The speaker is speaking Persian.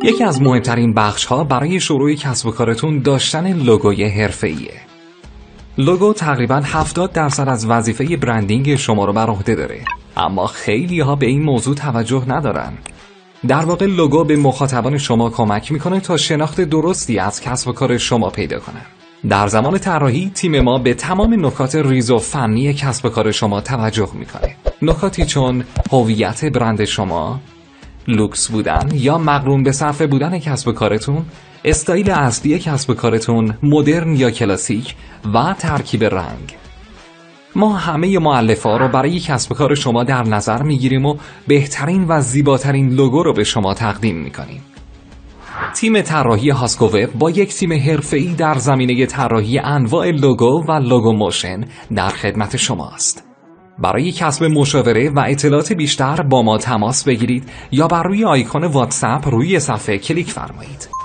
یکی از مهمترین بخش‌ها برای شروع کسب و کارتون داشتن لوگوی حرفه‌ایه. لوگو تقریباً 70% از وظیفه برندینگ شما رو بر عهده داره، اما خیلی‌ها به این موضوع توجه ندارن. در واقع لوگو به مخاطبان شما کمک میکنه تا شناخت درستی از کسب و کار شما پیدا کنن. در زمان طراحی تیم ما به تمام نکات ریز و فنی کسب و کار شما توجه میکنه. نکاتی چون هویت برند شما، لوکس بودن یا مقرون به صرفه بودن کسب و کارتون، استایل اصلی کسب و کارتون، مدرن یا کلاسیک و ترکیب رنگ. ما همه مؤلفه‌ها رو برای کسب و کار شما در نظر میگیریم و بهترین و زیباترین لوگو رو به شما تقدیم میکنیم. تیم طراحی هاسکو وب با یک تیم حرفه‌ای در زمینه طراحی انواع لوگو و لوگو موشن در خدمت شماست. برای کسب مشاوره و اطلاعات بیشتر با ما تماس بگیرید یا بر روی آیکون واتساپ روی صفحه کلیک فرمایید.